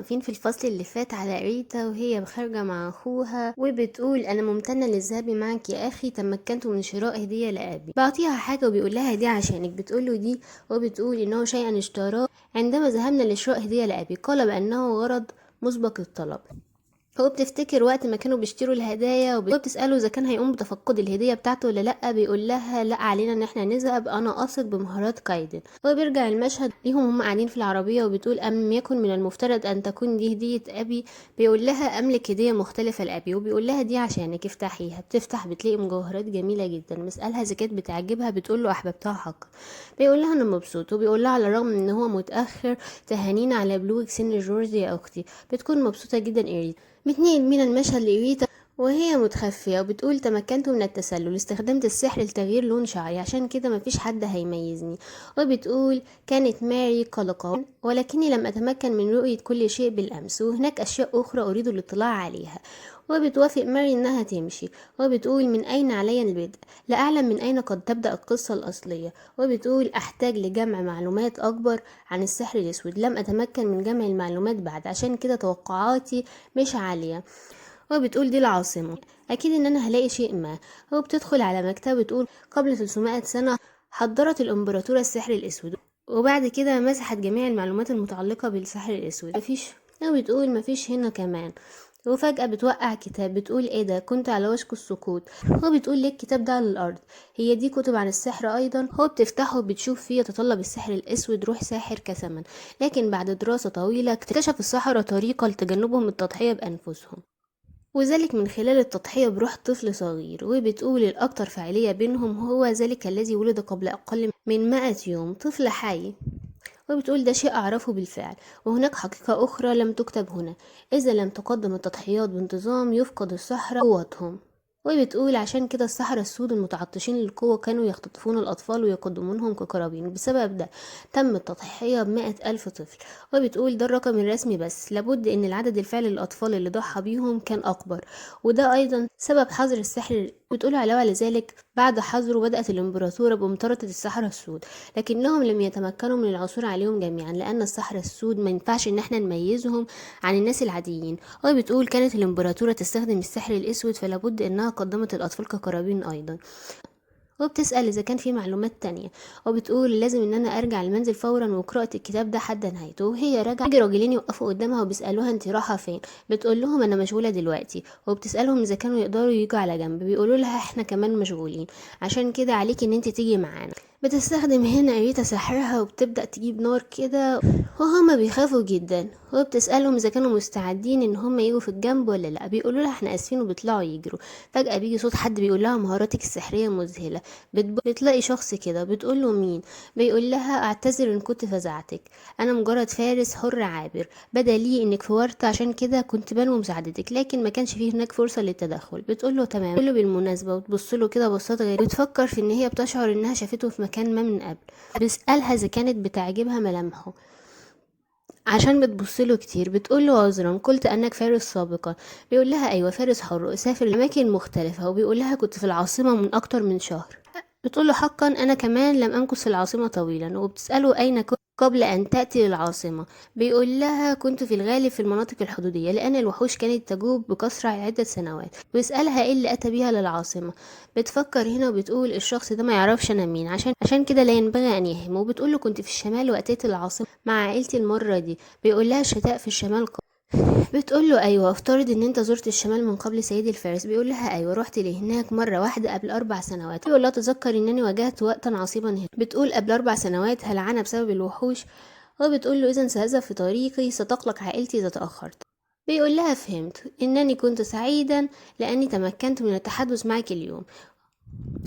واقفين في الفصل اللي فات على ريتا وهي خارجة مع اخوها وبتقول انا ممتنة للذهاب معك يا اخي، تمكنت من شراء هدية لابي. بعطيها حاجة وبيقول لها دي عشانك، بتقول له دي وبتقول انه شيئا اشتراه عندما ذهبنا لشراء هدية لابي، قال بانه غرض مسبق الطلب. هو بتفتكر وقت ما كانوا بيشتروا الهدايا وبتسأله اذا كان هيقوم بتفقد الهدية بتاعته ولا لا، بيقول لها لا، علينا ان احنا نذهب، انا اثق بمهارات كايدن. هو بيرجع المشهد ليهم هم قاعدين في العربية وبتقول ام يكن من المفترض ان تكون دي هدية ابي. بيقول لها املك هدية مختلفة لابي، وبيقول لها دي عشانك افتحيها. بتفتح بتلاقي مجوهرات جميلة جدا، بيسألها اذا كانت بتعجبها، بتقول له احببتها حقا. بيقول لها انا مبسوط، وبيقول لها على الرغم من ان هو متأخر تهانينا على بلوغ سن جورج يا اختي. بتكون مبسوطة جدا إيريتا. بتنقل من المشهد لإريتا وهي متخفية وبتقول تمكنت من التسلل، استخدمت السحر لتغيير لون شعري، عشان كده مفيش حد هيميزني. وبتقول كانت ماري قلقة ولكني لم أتمكن من رؤية كل شيء بالأمس، وهناك أشياء أخرى أريد الاطلاع عليها. وبتوافق ماري إنها تمشي. وبتقول من أين علي البدء؟ لا أعلم من أين قد تبدأ القصة الأصلية. وبتقول أحتاج لجمع معلومات أكبر عن السحر الأسود، لم أتمكن من جمع المعلومات بعد، عشان كده توقعاتي مش عالية. وبتقول دي العاصمة، أكيد إن أنا هلاقي شيء ما. وبتدخل على مكتب بتقول قبل 300 سنة حضرت الإمبراطورة السحر الأسود، وبعد كده مسحت جميع المعلومات المتعلقة بالسحر الأسود. مفيش. وبتقول مفيش هنا كمان. وفجأة بتوقع كتاب، بتقول ايه ده، كنت على وشك السقوط. هو بتقول ليه الكتاب ده على الأرض؟ هي دي كتب عن السحر أيضا؟ هو بتفتحه بتشوف فيه يتطلب السحر الأسود روح ساحر كثمن، لكن بعد دراسة طويلة اكتشف السحرة طريقة لتجنبهم التضحية بأنفسهم، وذلك من خلال التضحية بروح طفل صغير. وبتقول الأكثر فاعلية بينهم هو ذلك الذي ولد قبل أقل من 100 يوم، طفل حي. وبتقول ده شيء أعرفه بالفعل، وهناك حقيقة أخرى لم تكتب هنا، إذا لم تقدم التضحيات بانتظام يفقد السحرة قوتهم. وبتقول عشان كده السحرة السود المتعطشين للقوة كانوا يختطفون الأطفال ويقدمونهم كقرابين، بسبب ده تم التضحية ب100,000 طفل. وبتقول ده الرقم الرسمي، بس لابد ان العدد الفعلي للأطفال اللي ضحى بيهم كان أكبر، وده أيضا سبب حظر السحر. بتقول علاوة لذلك بعد حظره بدأت الإمبراطورة بمطاردة السحرة السود، لكنهم لم يتمكنوا من العثور عليهم جميعا، لأن السحرة السود ما ينفعش ان احنا نميزهم عن الناس العاديين. وبتقول كانت الإمبراطورة تستخدم السحر الأسود، فلابد انها قدمت الأطفال كقرابين أيضا. وبتسأل إذا كان في معلومات تانية، وبتقول لازم إن أنا أرجع المنزل فورا وقراءة الكتاب ده حد نهايته. وهي راجعة يجي راجلين يوقفوا قدامها وبيسألوها انت رايحة فين؟ بتقول لهم أنا مشغولة دلوقتي. وبتسألهم إذا كانوا يقدروا يجوا على جنب، بيقولوا لها احنا كمان مشغولين، عشان كده عليكي إن انت تيجي معانا. بتستخدم هنا أريتا سحرها وبتبدأ تجيب نار كده، وهما بيخافوا جدا. وبتسألهم إذا كانوا مستعدين إن هما يجوا في الجنب ولا لأ، بيقولوا لها احنا آسفين، وبيطلعوا يجروا. فجأة بيجي صوت حد بيقول لها مهاراتك السحرية مذهلة. بتلاقي شخص كده، بتقول له مين؟ بيقول لها اعتذر ان كنت فزعتك، انا مجرد فارس حر عابر، بدا لي انك في ورطة عشان كده كنت بنوي مساعدتك، لكن ما كانش فيه هناك فرصة للتدخل. بتقول له تمام. بتقول له بالمناسبة، وتبص له كده بصات غريبة، بتفكر في ان هي بتشعر انها شافته في مكان ما من قبل. بيسألها اذا كانت بتعجبها ملامحه عشان بتبصله كتير. بتقوله عذرا قلت انك فارس سابقا. بيقول لها ايوه فارس حر اسافر لاماكن مختلفة. وبيقول لها كنت في العاصمة من اكتر من شهر. بتقوله حقا انا كمان لم امكث في العاصمة طويلا. وبتسأله اين كنت قبل ان تأتي للعاصمة. بيقول لها كنت في الغالب في المناطق الحدودية، لان الوحوش كانت تجوب بكثرة عدة سنوات. بيسألها ايه اللي اتى بيها للعاصمة. بتفكر هنا وبتقول الشخص ده ما يعرفش انا مين، عشان كده لا ينبغي ان يهم. وبتقوله كنت في الشمال واتيت العاصمة مع عائلتي المرة دي. بيقول لها الشتاء في الشمال. بتقول له ايوه، افترض ان انت زرت الشمال من قبل سيدي الفارس. بيقول لها ايوه، رحت لهناك مره واحده قبل 4 سنوات. بيقول لها تذكر انني واجهت وقتا عصيبا هنا. بتقول قبل 4 سنوات هلعنة بسبب الوحوش. وبتقول له اذا ساذهب في طريقي، ستقلق عائلتي اذا تاخرت. بيقول لها فهمت، انني كنت سعيدا لاني تمكنت من التحدث معك اليوم.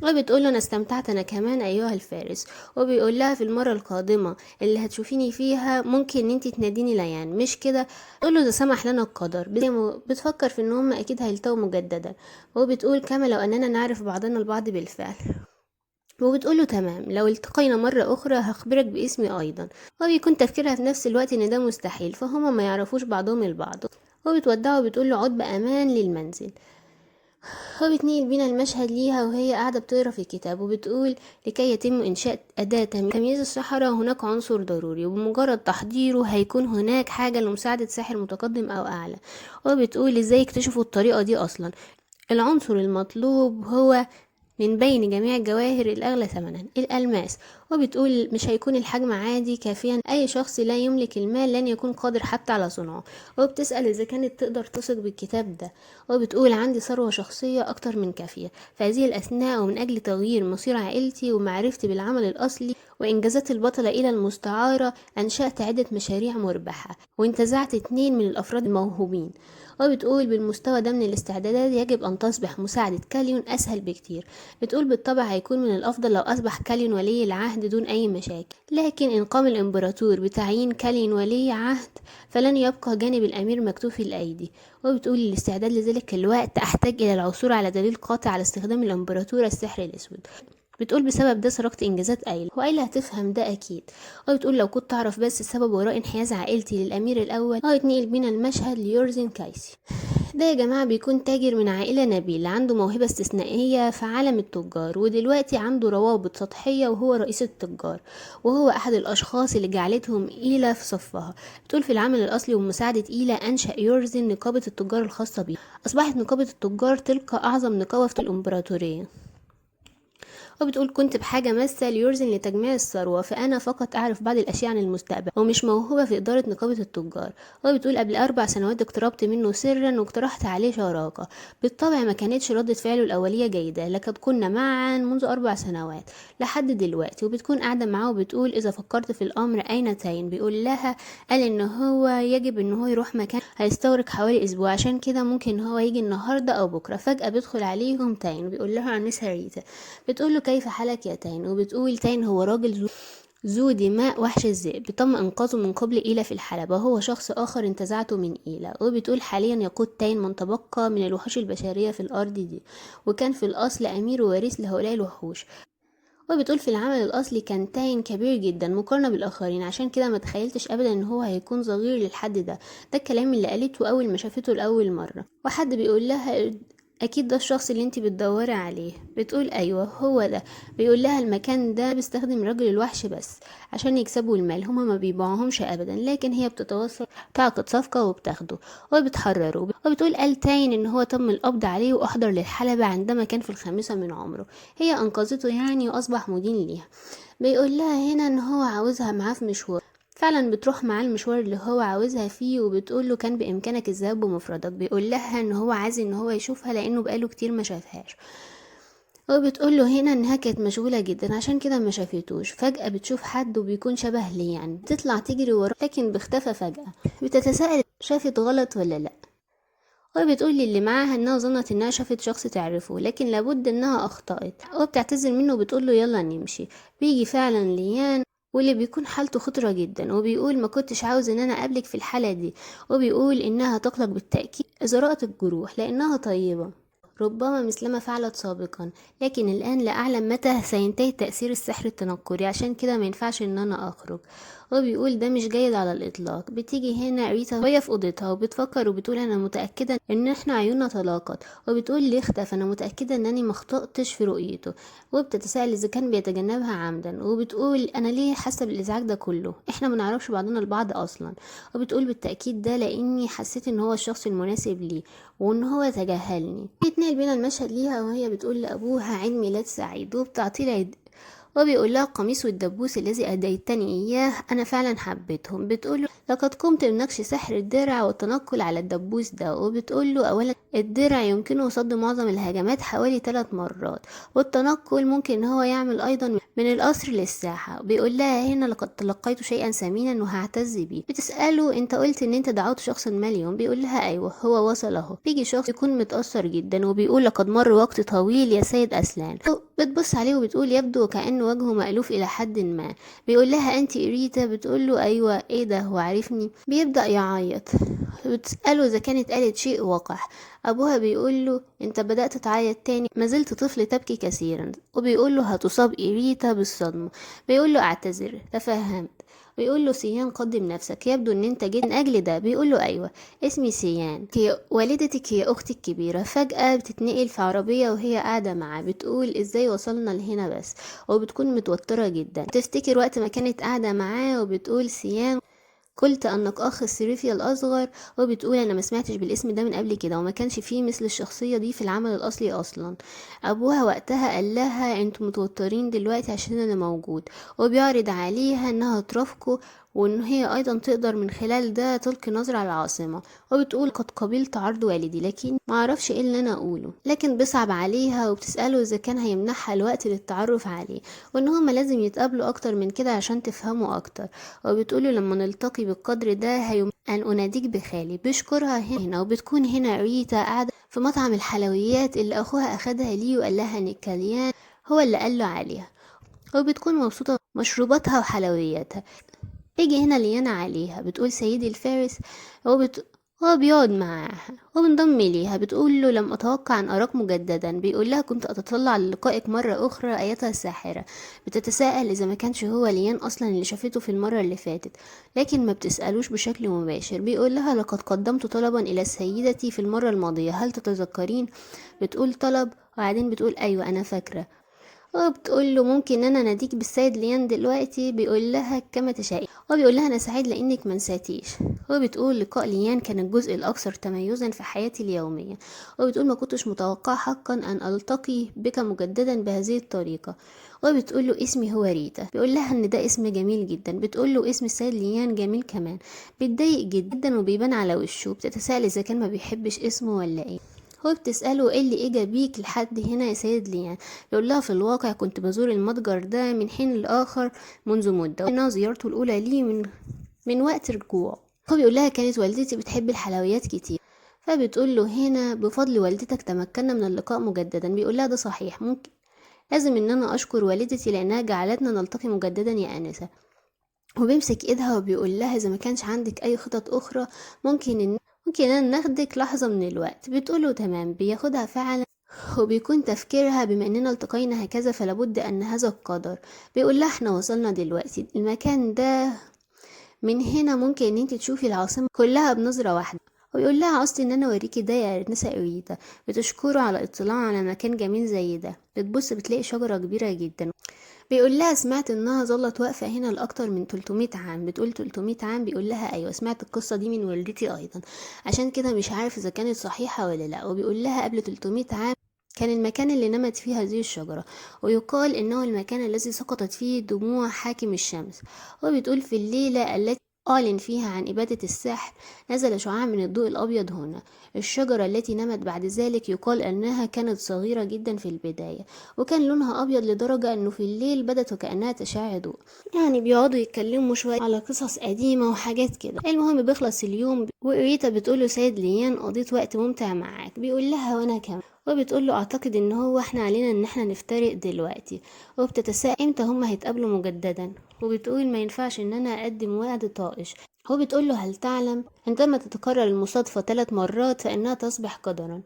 وبتقول له انا استمتعت انا كمان ايها الفارس. وبيقول لها في المره القادمه اللي هتشوفيني فيها ممكن ان انت تناديني ليان، مش كده؟ تقول له ده سمح لنا القدر. بتفكر في ان هم اكيد هيلتقوا مجددا. وبتقول كما لو اننا نعرف بعضنا البعض بالفعل. وبتقول له تمام، لو التقينا مرة أخرى هخبرك باسمي أيضا. وبيكون تفكيرها في نفس الوقت إن ده مستحيل، فهما ما يعرفوش بعضهم البعض. وبتودعه وبتقول له عد بأمان للمنزل. هو بيتنقل بينا المشهد ليها وهي قاعدة بتقرا في الكتاب وبتقول: لكي يتم إنشاء أداة تمييز السحرة هناك عنصر ضروري، وبمجرد تحضيره هيكون هناك حاجة لمساعدة ساحر متقدم أو أعلى. وبتقول: إزاي اكتشفوا الطريقة دي أصلا؟ العنصر المطلوب هو من بين جميع الجواهر الأغلى ثمنا الألماس. وبتقول: مش هيكون الحجم عادي كافيا، أي شخص لا يملك المال لن يكون قادر حتى على صنعه. وبتسأل إذا كانت تقدر تثق بالكتاب ده. وبتقول: عندي ثروة شخصية أكتر من كافية في هذه الأثناء، ومن أجل تغيير مصير عائلتي ومعرفتي بالعمل الأصلي وإنجازات البطلة إلى المستعارة، أنشأت عدة مشاريع مربحة وانتزعت 2 من الأفراد الموهوبين. وبتقول: بالمستوى ده من الاستعدادات يجب أن تصبح مساعدة كاليون أسهل بكتير. بتقول: بالطبع هيكون من الأفضل لو أصبح كاليون ولي العهد دون أي مشاكل، لكن إن قام الإمبراطور بتعيين كاليون ولي عهد فلن يبقى جانب الأمير مكتوف الأيدي. وبتقول: الاستعداد لذلك الوقت أحتاج إلى العثور على دليل قاطع على استخدام الإمبراطور السحر الأسود. بتقول: بسبب ده سرقت انجازات ايلا، وايلا هتفهم ده اكيد. وبتقول: لو كنت اعرف بس السبب وراء انحياز عائلتي للامير الاول. هيتنقل بينا المشهد ليورزن كايسي. ده يا جماعة بيكون تاجر من عائلة نبيلة عنده موهبة استثنائية في عالم التجار، ودلوقتي عنده روابط سطحية وهو رئيس التجار، وهو أحد الأشخاص اللي جعلتهم إيلا في صفها. بتقول: في العمل الأصلي ومساعدة إيلا أنشأ يورزن نقابة التجار الخاصة بيه. أصبحت نقابة التجار تلك أعظم نقابة في الإمبراطورية. وبتقول: كنت بحاجة ماسة ليورزن لتجميع الثروة، فأنا فقط أعرف بعض الأشياء عن المستقبل ومش موهوبة في إدارة نقابة التجار. وبتقول: قبل 4 سنوات اقتربت منه سرا واقترحت عليه شراكة. بالطبع ما كانتش ردة فعله الأولية جيدة، لقد كنا معا منذ 4 سنوات لحد دلوقتي. وبتكون قاعدة معاه وبتقول: إذا فكرت في الأمر أين تاين؟ بيقول لها: قال إن هو يجب إن هو يروح مكان هيستغرق حوالي أسبوع، عشان كده ممكن هو يجي النهاردة أو بكرة. فجأة بيدخل عليهم تاين بيقول لها عن مس هاريتا. بتقول له: كيف حالك يا تاين؟ وبتقول تاين: هو راجل ذو دماء وحش الذئب، تم إنقاذه من قبل إيلا في الحلبة، وهو شخص آخر انتزعته من إيلا. وبتقول: حاليا يقود تاين من تبقى من الوحوش البشرية في الأرض دي، وكان في الأصل أمير ووارث لهؤلاء الوحوش. وبتقول: في العمل الأصلي كان تاين كبير جدا مقارنة بالآخرين، عشان كده ما تخيلتش أبدا إن هو هيكون صغير للحد ده. ده الكلام اللي قالته أول ما شافته لأول مرة. وحد بيقول لها: اكيد ده الشخص اللي انتي بتدوري عليه. بتقول: ايوه هو ده. بيقول لها: المكان ده بيستخدم رجل الوحش بس عشان يكسبوا المال، هما ما بيبيعوهمش ابدا، لكن هي بتتوصل تعقد صفقة وبتاخده وبتحرره. وبتقول: قال تاين ان هو تم القبض عليه واحضر للحلبة عندما كان في ال5 من عمره. هي انقذته يعني واصبح مدين ليها. بيقول لها هنا ان هو عاوزها معاه في مشوار. فعلا بتروح معاه المشوار اللي هو عاوزها فيه، وبتقول له: كان بامكانك الذهاب بمفردك. بيقول لها ان هو عايز ان هو يشوفها لانه بقاله كتير ما شافهاش. وبتقول له هنا انها كانت مشغوله جدا عشان كده ما شافتوش. فجاه بتشوف حد وبيكون شبه ليان، بتطلع تجري وراه لكن بيختفى فجاه. بتتساءل شافت غلط ولا لا. وبتقول للي معاها انها ظنت انها شافت شخص تعرفه، لكن لابد انها اخطأت. وبتعتذر منه وبتقول له: يلا نمشي. بيجي فعلا ليان واللي بيكون حالته خطرة جدا، وبيقول: ما كنتش عاوز ان انا اقابلك في الحالة دي. وبيقول انها تقلق بالتأكيد اذا رأت الجروح لانها طيبة، ربما مثلما فعلت سابقا، لكن الآن لا أعلم متى سينتهي تأثير السحر التنكري، عشان كده ما ينفعش إن أنا أخرج. وبيقول: ده مش جيد على الإطلاق. بتيجي هنا ريتا وهي في أوضتها وبتفكر وبتقول: أنا متأكدة إن إحنا عيوننا تلاقت. وبتقول: ليه اختفى؟ أنا متأكدة إنني مخطئتش في رؤيته. وبتتساءل إذا كان بيتجنبها عمدا. وبتقول: أنا ليه حاسة بالإزعاج ده كله؟ إحنا منعرفش بعضنا البعض أصلا. وبتقول: بالتأكيد ده لأني حسيت إن هو الشخص المناسب لي وإن هو تجاهلني. بيتنقل بينا المشهد ليها وهي بتقول لأبوها: عيد ميلاد سعيد. وبتعطيه العيد وبيقول لها: القميص والدبوس الذي أهديتني إياه أنا فعلا حبيتهم. بتقول: لقد قمت بنقش سحر الدرع والتنقل على الدبوس ده. وبتقول له: أولا الدرع يمكنه صد معظم الهجمات حوالي 3 مرات، والتنقل ممكن هو يعمل أيضا من القصر للساحة. بيقول لها هنا: لقد تلقيت شيئا ثمينا وهعتز بيه. بتسأله: انت قلت ان انت دعوت شخصا ما اليوم؟ بيقول لها: ايوه هو وصل اهو. بيجي شخص يكون متأثر جدا وبيقول: لقد مر وقت طويل يا سيد أسلان. بتبص عليه وبتقول: يبدو كأن وجهه مألوف إلى حد ما. بيقول لها: أنت إريتا؟ بتقول له: أيوة. إيه ده، هو عارفني؟ بيبدأ يعيط. بتسأله إذا كانت قالت شيء وقح. أبوها بيقول له: أنت بدأت تعيط تاني، ما زلت طفل تبكي كثيرا. وبيقول له: هتصاب إريتا بالصدمة. بيقول له: أعتذر، تفهمت. بيقول له سيان قدم نفسك، يبدو ان انت جيت من اجل ده. بيقول له ايوه، اسمي سيان، هي والدتك، هي اختي الكبيره. فجاه بتتنقل في عربيه وهي قاعده معاه، بتقول ازاي وصلنا لهنا بس، وبتكون متوتره جدا. تفتكر وقت ما كانت قاعده معاه، وبتقول سيان قلت انك اخ السريفي الاصغر، وبتقول انا ما سمعتش بالاسم ده من قبل كده، وما كانش فيه مثل الشخصيه دي في العمل الاصلي اصلا. ابوها وقتها قال لها انتوا متوترين دلوقتي عشان انا موجود، وبيعرض عليها انها ترافقه، وان هي ايضا تقدر من خلال ده تلقي نظرة على العاصمة. وبتقول قد قبلت عرض والدي، لكن ما اعرفش ايه اللي انا اقوله. لكن بيصعب عليها، وبتسأله اذا كان هيمنحها الوقت للتعرف عليه، وان هما لازم يتقابلوا اكتر من كده عشان تفهموا اكتر. وبتقوله لما نلتقي بالقدر ده أن أناديك بخالي. بيشكرها هنا، وبتكون هنا ريتا قاعدة في مطعم الحلويات اللي أخوها أخدها ليه، وقال لها إن كاليان هو اللي قاله عليها، وبتكون مبسوطة مشروباتها وحلوياتها. بيجي هنا ليانا عليها، بتقول سيدي الفارس. هو بيقعد معاها وبنضم ليها. بتقول له لم أتوقع أن أراك مجددا. بيقول لها كنت أتطلع للقائك مرة أخرى أيتها الساحرة. بتتساءل إذا ما كانش هو ليان أصلا اللي شافته في المرة اللي فاتت، لكن ما بتسألوش بشكل مباشر. بيقول لها لقد قدمت طلبا إلى سيدتي في المرة الماضية، هل تتذكرين؟ بتقول طلب، وبعدين بتقول أيوة أنا فاكرة. وبتقول له ممكن انا اناديك بالسيد ليان دلوقتي؟ بيقول لها كما تشائي. وبيقول لها انا سعيد لانك منساتيش. وبتقول لقاء ليان كان الجزء الاكثر تميزا في حياتي اليوميه. وبتقول ما كنتش متوقعه حقا ان التقي بك مجددا بهذه الطريقه. وبتقول له اسمي هو ريتا. بيقول لها ان ده اسم جميل جدا. بتقول له اسم السيد ليان جميل كمان. بتضايق جدا وبيبان على وشه. بتتساءل اذا كان ما بيحبش اسمه ولا ايه. هو بتسأله ايه اللي اجى بيك لحد هنا يا سيد ليان؟ يقول لها في الواقع كنت بزور المتجر ده من حين لآخر منذ مدة، وإنها زيارته الأولى لي من وقت رجوعه. هو بيقول لها كانت والدتي بتحب الحلويات كتير. فبتقول له هنا بفضل والدتك تمكنا من اللقاء مجددا. بيقول لها ده صحيح، ممكن لازم ان انا اشكر والدتي لانها جعلتنا نلتقي مجددا يا انسه. وبيمسك ايدها وبيقول لها اذا ما كانش عندك اي خطط اخرى ممكن ان ناخدك لحظه من الوقت. بتقوله تمام. بياخدها فعلا، وبيكون تفكيرها بما اننا التقينا هكذا فلابد ان هذا القدر. بيقول لها احنا وصلنا دلوقتي المكان ده، من هنا ممكن ان انت تشوفي العاصمة كلها بنظرة واحدة. ويقول لها قصدي ان انا اوريكي ده يا نساء اريتا. بتشكره على اطلاع على مكان جميل زي ده. بتبص بتلاقي شجرة كبيرة جدا. بيقول لها سمعت انها ظلت واقفة هنا لأكتر من 300 عام. بتقول 300 عام؟ بيقول لها ايوه، سمعت القصة دي من والدتي ايضا، عشان كده مش عارف اذا كانت صحيحة ولا لا. وبيقول لها قبل 300 عام كان المكان اللي نمت فيه هذه الشجرة، ويقال انه المكان الذي سقطت فيه دموع حاكم الشمس. وبتقول في الليلة التي أعلن فيها عن إبادة السحر نزل شعاع من الضوء الأبيض هنا. الشجرة التي نمت بعد ذلك يقال أنها كانت صغيرة جدا في البداية، وكان لونها أبيض لدرجة أنه في الليل بدت وكأنها تشع ضوء. يعني بيقعدوا يتكلموا شوية على قصص قديمة وحاجات كده. المهم بيخلص اليوم، وإريتا بتقوله سيد ليان قضيت وقت ممتع معاك. بيقول لها وأنا كمان. وبتقول له اعتقد ان هو احنا علينا ان احنا نفترق دلوقتي. وبتتساءل امتى هما هيتقابلوا مجددا. وبتقول ما ينفعش ان انا اقدم وعد طائش. هو بتقول له هل تعلم عندما تتكرر المصادفة 3 مرات فانها تصبح قدرا.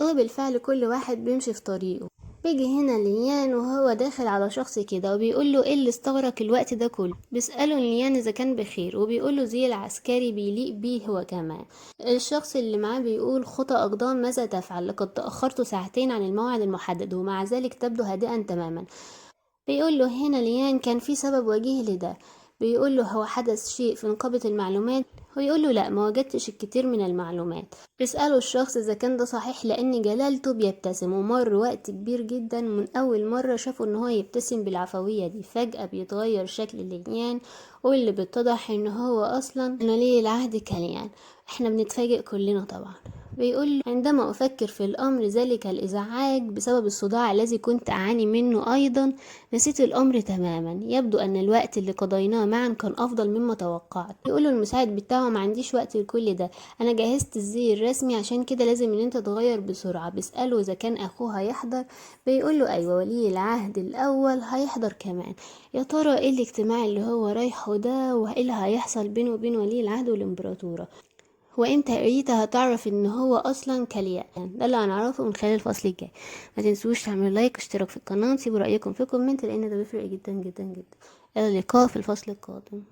وبالفعل كل واحد بيمشي في طريقه. بيجي هنا ليان وهو داخل على شخص كده، وبيقول له ايه اللي استغرق الوقت ده كله. بيسأله ليان اذا كان بخير، وبيقول له زي العسكري بيليق بيه هو كمان. الشخص اللي معاه بيقول خطى اقدام ماذا تفعل؟ لقد تأخرت ساعتين عن الموعد المحدد ومع ذلك تبدو هادئا تماما. بيقول له هنا ليان كان في سبب وجيه لده. بيقول له هو حدث شيء في نقابة المعلومات؟ ويقول له لا، ما وجدتش الكثير من المعلومات. بيسأله الشخص إذا كان ده صحيح لأن جلالته بيبتسم، ومر وقت كبير جدا من أول مرة شافوا إن هو يبتسم بالعفوية دي. فجأة بيتغير شكل ليان، واللي بيتضح إن هو أصلا ولي العهد كليان. احنا بنتفاجئ كلنا طبعا. بيقول عندما أفكر في الأمر ذلك الإزعاج بسبب الصداع الذي كنت أعاني منه أيضا نسيت الأمر تماما. يبدو أن الوقت اللي قضيناه معا كان أفضل مما توقعت. بيقوله المساعد بتاعه ما عنديش وقت لكل ده، أنا جهزت الزي الرسمي عشان كده لازم إن أنت تغير بسرعة. بيسأله إذا كان أخوه هيحضر. بيقوله أيوة، ولي العهد الأول هيحضر كمان. يا ترى إيه الاجتماع اللي هو رايحه ده، وإيه اللي هيحصل بينه وبين ولي العهد والإمبراطورة، وامتى ريتا هتعرف ان هو اصلا كليان؟ ده اللي هنعرفه من خلال الفصل الجاي. ما تنسوش تعملوا لايك واشتراك في القناه، سيبوا رايكم في كومنت لان ده بيفرق جدا جدا جدا. الى اللقاء في الفصل القادم.